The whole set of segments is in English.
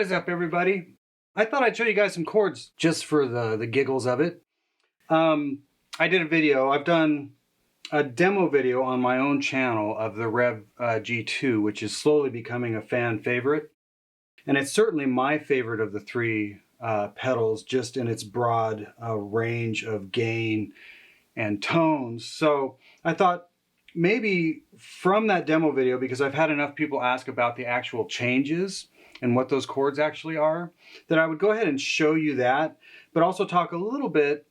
is up, everybody? I thought I'd show you guys some chords just for the giggles of it. I did a video. I've done a demo video on my own channel of the Revv G2, which is slowly becoming a fan favorite. And it's certainly my favorite of the three pedals, just in its broad range of gain and tones. So I thought maybe from that demo video, because I've had enough people ask about the actual changes and what those chords actually are, that I would go ahead and show you that, but also talk a little bit,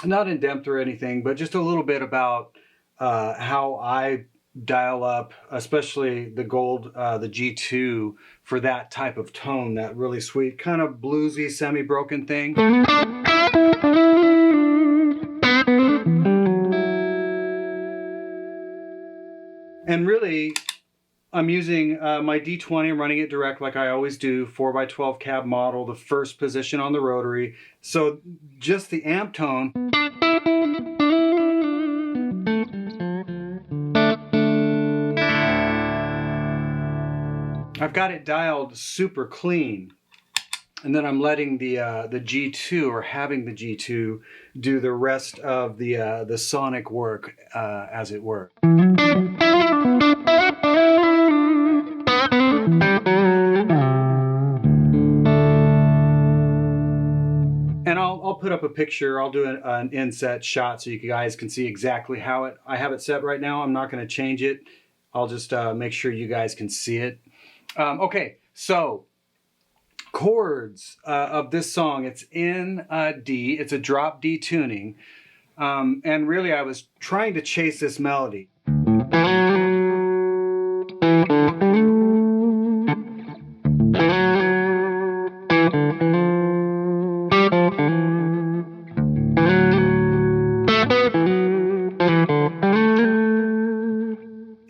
not in depth or anything, but just a little bit about how I dial up, especially the gold, the G2, for that type of tone, that really sweet, kind of bluesy, semi-broken thing. And really, I'm using my D20, I'm running it direct like I always do, 4x12 cab model, the first position on the rotary. So just the amp tone. I've got it dialed super clean. And then I'm letting the G2, or having the G2, do the rest of the sonic work, as it were. And I'll put up a picture. I'll do an inset shot so you guys can see exactly how I have it set right now. I'm not going to change it. I'll just make sure you guys can see it. Okay, so chords of this song. It's in D. It's a drop D tuning. And really I was trying to chase this melody.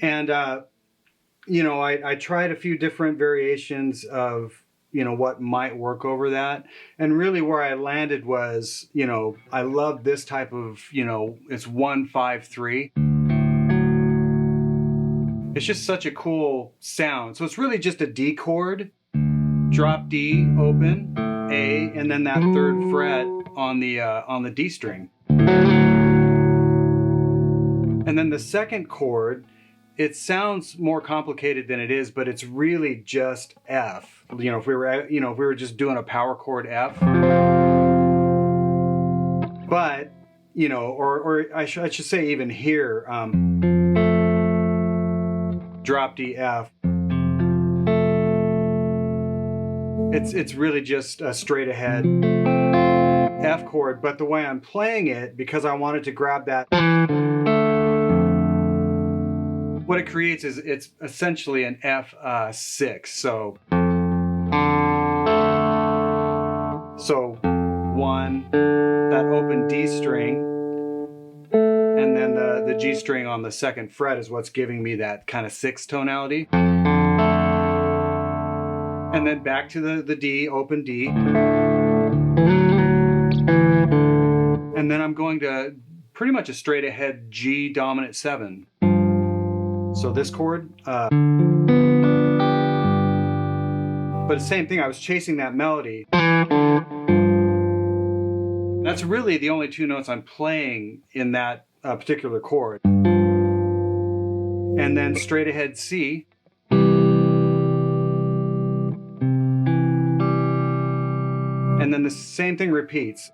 And, you know, I tried a few different variations of, you know, what might work over that. And really where I landed was, you know, I love this type of, you know, it's 1-5-3. It's just such a cool sound. So it's really just a D chord, drop D, open, A, and then that third fret on the D string. And then the second chord, it sounds more complicated than it is, but it's really just F. You know, if we were just doing a power chord F. But, you know, or I should say even here, drop D F. It's really just a straight ahead F chord, but the way I'm playing it, because I wanted to grab that, what it creates is it's essentially an F6. So one, that open D string, and then the G string on the second fret is what's giving me that kind of sixth tonality. And then back to the D, open D. And then I'm going to pretty much a straight ahead G dominant 7. So this chord, but the same thing, I was chasing that melody. That's really the only two notes I'm playing in that particular chord. And then straight ahead C. And then the same thing repeats.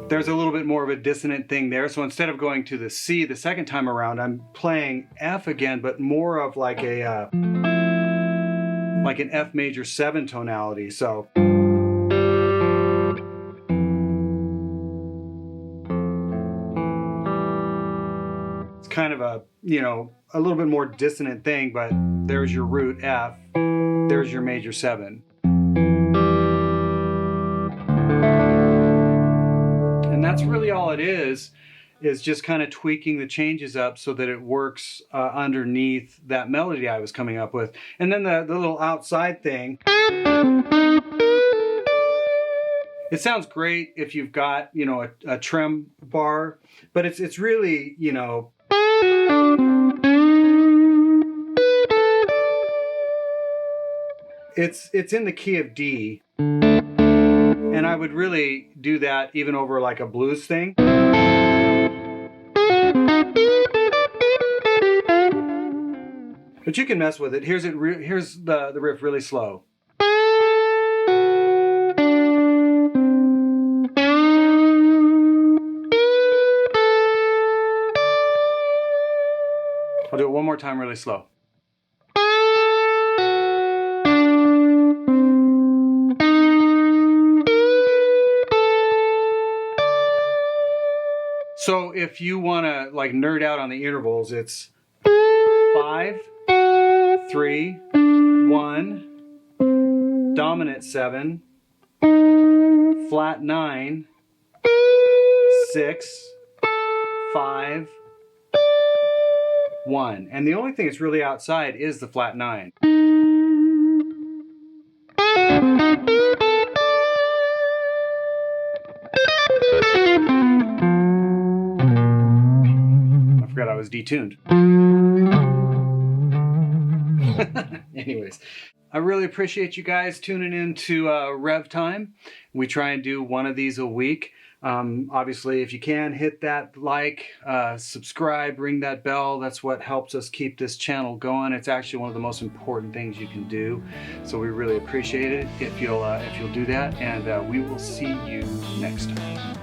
There's a little bit more of a dissonant thing there. So instead of going to the C the second time around, I'm playing F again, but more of like an F major 7 tonality. So it's kind of a, you know, a little bit more dissonant thing, but there's your root F, there's your major 7. And that's really all it is just kind of tweaking the changes up so that it works underneath that melody I was coming up with. And then the little outside thing, it sounds great if you've got, you know, a trem bar, but it's really, you know, it's in the key of D, and I would really do that even over like a blues thing. But you can mess with it. Here's the riff really slow. I'll do it one more time really slow. So if you want to like nerd out on the intervals, it's 5, 3, 1, dominant 7, flat 9, 6, 5, 1. And the only thing that's really outside is the flat 9. I forgot I was detuned. Anyways, I really appreciate you guys tuning in to Revv Time. We try and do one of these a week. Obviously, if you can, hit that like, subscribe, ring that bell. That's what helps us keep this channel going. It's actually one of the most important things you can do. So we really appreciate it if you'll do that, and we will see you next time.